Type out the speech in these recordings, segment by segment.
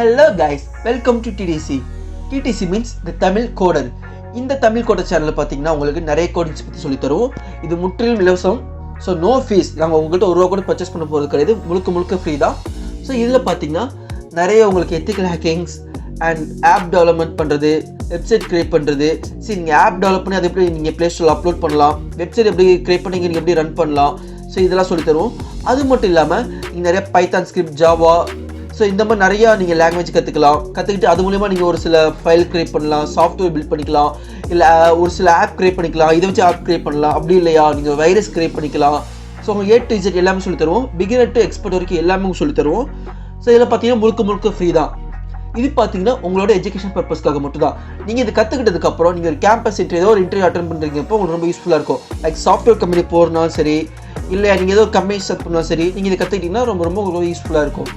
Hello guys, welcome to TTC. TTC means the Tamil Coder. இந்த Tamil coder சேனலில் பார்த்தீங்கன்னா உங்களுக்கு நிறைய கோடிங்ஸ் பற்றி சொல்லி தருவோம். இது முற்றிலும் இலவசம். So no fees. நாங்கள் உங்கள்கிட்ட ஒரு ரூபா கூட பர்ச்சேஸ் பண்ண போகிறது கிடையாது. முழுக்க ஃப்ரீ தான். ஸோ இதில் பார்த்தீங்கன்னா நிறைய உங்களுக்கு ethical hackings and app development பண்ணுறது, வெப்சைட் க்ரியேட் பண்ணுறது. சரி, நீங்கள் ஆப் டெவலப் பண்ணி அதை எப்படி நீங்கள் ப்ளே ஸ்டோரில் அப்லோட் பண்ணலாம், வெப்சைட் எப்படி க்ரியேட் பண்ணி நீங்கள் எப்படி ரன் பண்ணலாம். ஸோ இதெல்லாம் சொல்லி தருவோம். அது மட்டும் இல்லாமல் நீங்கள் நிறைய பைத்தான் ஸ்கிரிப்ட், ஜாவா, ஸோ இந்த மாதிரி நிறையா நீங்கள் லாங்குவேஜ் கற்றுக்கிட்டு அது மூலிமா நீங்கள் ஒரு சில ஃபைல் க்ரியேட் பண்ணலாம், சாஃப்ட்வேர் பில்ட் பண்ணிக்கலாம், இல்லை ஒரு சில ஆப் க்ரியேட் பண்ணிக்கலாம், இதை வச்சு ஆப் க்ரியேட் பண்ணலாம். அப்படி இல்லையா நீங்கள் வைரஸ் க்ரியேட் பண்ணிக்கலாம். ஸோ உங்களுக்கு A to Z எல்லாமே சொல்லி தருவோம். பிகினர் டு எக்ஸ்பர்ட் வரைக்கும் எல்லாமே சொல்லி தருவோம். ஸோ இதில் பார்த்தீங்கன்னா முழுக்க ஃப்ரீ தான். இது பார்த்தீங்கன்னா உங்களோட எஜுகேஷன் பர்பஸ்க்காக மட்டும் தான். நீங்கள் இது கற்றுக்கிட்டதுக்கப்புறம் நீங்கள் ஒரு கேம்பஸ் இன்டர்வியூ, ஏதோ ஒரு இன்டர்வியூ அட்டன் பண்ணுறீங்கப்போ உங்களுக்கு ரொம்ப யூஸ்ஃபுல்லாக இருக்கும். லைக் சாஃப்ட்வேர் கம்பெனி போகிறனாலும் சரி, இல்லை நீங்கள் ஏதோ கம்பெனி ஸ்டார்ட் பண்ணாலும் சரி, நீங்கள் இதை கற்றுக்கிட்டிங்கன்னா ரொம்ப உங்களுக்கு யூஸ்ஃபுல்லாக இருக்கும்.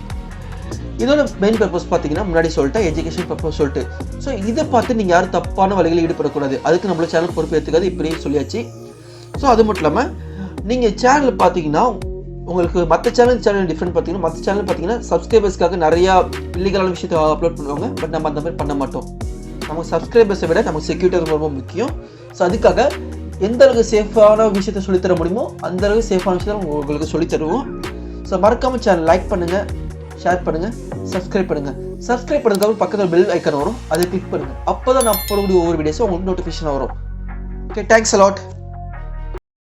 இதோட மெயின் பர்பஸ் பார்த்தீங்கன்னா முன்னாடி சொல்லிட்டேன், எஜுகேஷன் பர்பஸ் சொல்லிட்டு. ஸோ இதை பார்த்து நீங்கள் யாரும் தப்பான வழிகளில் ஈடுபடக்கூடாது. அதுக்கு நம்மளோட சேனல் பொறுப்பு ஏற்றுக்காது, இப்படியும் சொல்லியாச்சு. ஸோ அது மட்டும் இல்லாமல் நீங்கள் சேனல் பார்த்தீங்கன்னா உங்களுக்கு மற்ற சேனல் டிஃப்ரெண்ட் பார்த்தீங்கன்னா, மற்ற சேனல் பார்த்தீங்கன்னா சப்ஸ்கிரைபர்ஸ்க்காக நிறையா இல்லீகலான விஷயத்தை அப்லோட் பண்ணுவாங்க. பட் நம்ம அந்த மாதிரி பண்ண மாட்டோம். நமக்கு சப்ஸ்கிரைபர்ஸை விட நமக்கு செக்யூரிட்டி ரொம்ப முக்கியம். ஸோ அதுக்காக எந்த அளவுக்கு சேஃபான விஷயத்தை சொல்லித்தர முடியுமோ அந்த அளவுக்கு சேஃபான விஷயத்தை உங்களுக்கு சொல்லித்தருவோம். ஸோ மறக்காமல் சேனல் லைக் பண்ணுங்கள், ஷேர் பண்ணுங்கள், சப்ஸ்கிரைப் பண்ணுறதுக்கு பக்கத்தில் பெல் ஐக்கான் வரும், அதை கிளிக் பண்ணுங்கள். அப்போ தான் நான் போடக்கூடிய ஒவ்வொரு வீடியோஸும் உங்களுக்கு நோட்டிஃபிகேஷன் வரும். Okay, thanks a lot.